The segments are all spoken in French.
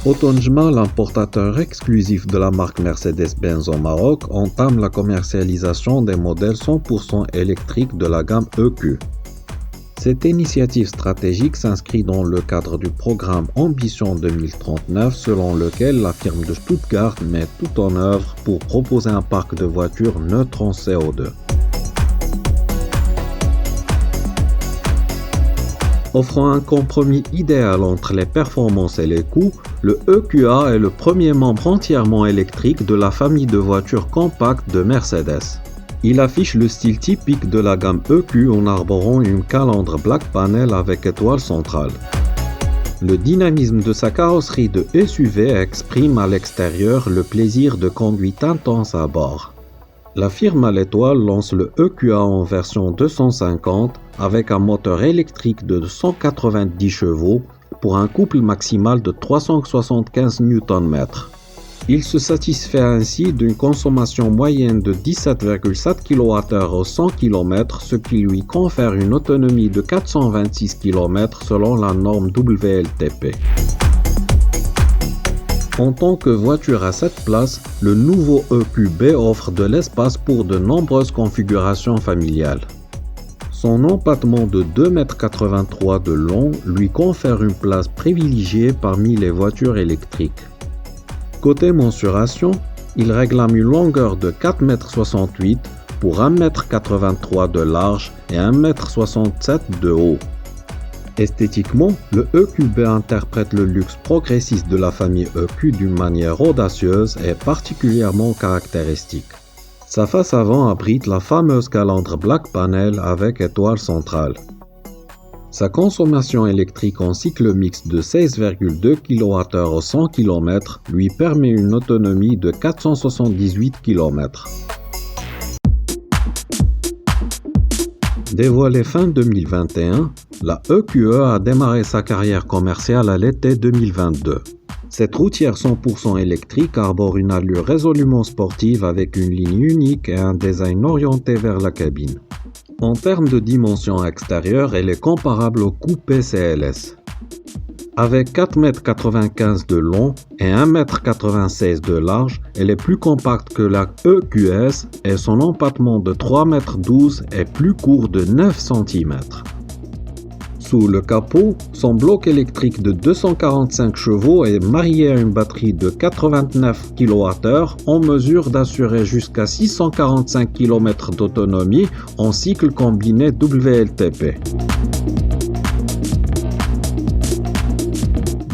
Autonjma, l'importateur exclusif de la marque Mercedes-Benz au Maroc, entame la commercialisation des modèles 100% électriques de la gamme EQ. Cette initiative stratégique s'inscrit dans le cadre du programme Ambition 2039, selon lequel la firme de Stuttgart met tout en œuvre pour proposer un parc de voitures neutres en CO2. Offrant un compromis idéal entre les performances et les coûts, le EQA est le premier membre entièrement électrique de la famille de voitures compactes de Mercedes. Il affiche le style typique de la gamme EQ en arborant une calandre Black Panel avec étoile centrale. Le dynamisme de sa carrosserie de SUV exprime à l'extérieur le plaisir de conduite intense à bord. La firme à l'étoile lance le EQA en version 250 avec un moteur électrique de 190 chevaux pour un couple maximal de 375 Nm. Il se satisfait ainsi d'une consommation moyenne de 17,7 kWh au 100 km, ce qui lui confère une autonomie de 426 km selon la norme WLTP. En tant que voiture à 7 places, le nouveau EQB offre de l'espace pour de nombreuses configurations familiales. Son empattement de 2,83 m de long lui confère une place privilégiée parmi les voitures électriques. Côté mensuration, il réclame une longueur de 4,68 m pour 1,83 m de large et 1,67 m de haut. Esthétiquement, le EQB interprète le luxe progressiste de la famille EQ d'une manière audacieuse et particulièrement caractéristique. Sa face avant abrite la fameuse calandre Black Panel avec étoile centrale. Sa consommation électrique en cycle mixte de 16,2 kWh au 100 km lui permet une autonomie de 478 km. Dévoilée fin 2021, la EQE a démarré sa carrière commerciale à l'été 2022. Cette routière 100% électrique arbore une allure résolument sportive avec une ligne unique et un design orienté vers la cabine. En termes de dimension extérieure, elle est comparable au coupé CLS. Avec 4,95 m de long et 1,96 m de large, elle est plus compacte que la EQS et son empattement de 3,12 m est plus court de 9 cm. Sous le capot, son bloc électrique de 245 chevaux est marié à une batterie de 89 kWh en mesure d'assurer jusqu'à 645 km d'autonomie en cycle combiné WLTP.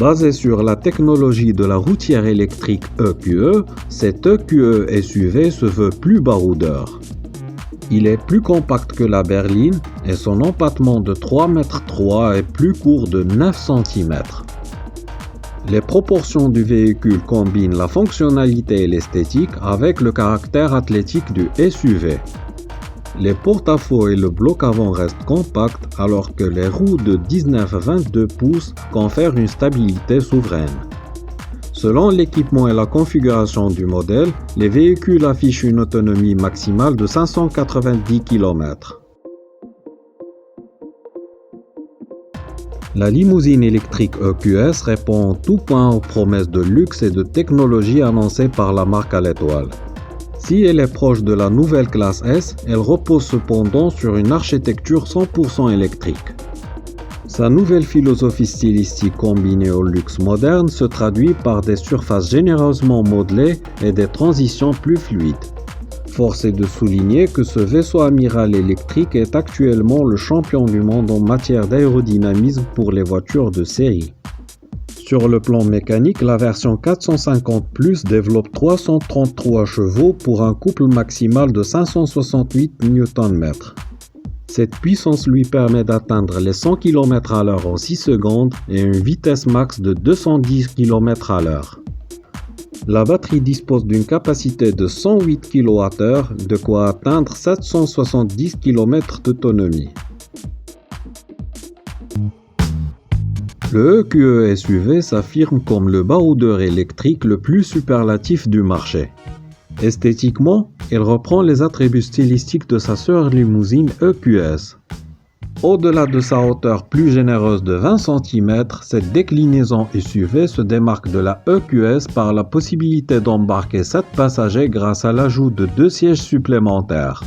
Basé sur la technologie de la routière électrique EQE, cet EQE SUV se veut plus baroudeur. Il est plus compact que la berline et son empattement de 3,3 m est plus court de 9 cm. Les proportions du véhicule combinent la fonctionnalité et l'esthétique avec le caractère athlétique du SUV. Les porte-à-faux et le bloc avant restent compacts alors que les roues de 19-22 pouces confèrent une stabilité souveraine. Selon l'équipement et la configuration du modèle, les véhicules affichent une autonomie maximale de 590 km. La limousine électrique EQS répond en tout point aux promesses de luxe et de technologie annoncées par la marque à l'étoile. Si elle est proche de la nouvelle classe S, elle repose cependant sur une architecture 100% électrique. Sa nouvelle philosophie stylistique combinée au luxe moderne se traduit par des surfaces généreusement modelées et des transitions plus fluides. Force est de souligner que ce vaisseau amiral électrique est actuellement le champion du monde en matière d'aérodynamisme pour les voitures de série. Sur le plan mécanique, la version 450+ développe 333 chevaux pour un couple maximal de 568 Nm. Cette puissance lui permet d'atteindre les 100 km/h en 6 secondes et une vitesse max de 210 km/h. La batterie dispose d'une capacité de 108 kWh, de quoi atteindre 770 km d'autonomie. Le EQE SUV s'affirme comme le baroudeur électrique le plus superlatif du marché. Esthétiquement, il reprend les attributs stylistiques de sa sœur limousine EQS. Au-delà de sa hauteur plus généreuse de 20 cm, cette déclinaison SUV se démarque de la EQS par la possibilité d'embarquer 7 passagers grâce à l'ajout de 2 sièges supplémentaires.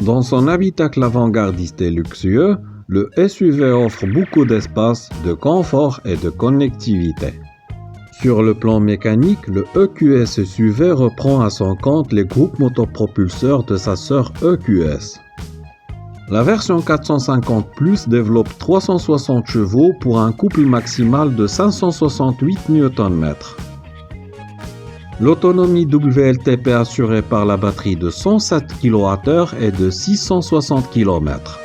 Dans son habitacle avant-gardiste et luxueux, le SUV offre beaucoup d'espace, de confort et de connectivité. Sur le plan mécanique, le EQS SUV reprend à son compte les groupes motopropulseurs de sa sœur EQS. La version 450 Plus développe 360 chevaux pour un couple maximal de 568 Nm. L'autonomie WLTP assurée par la batterie de 107 kWh est de 660 km.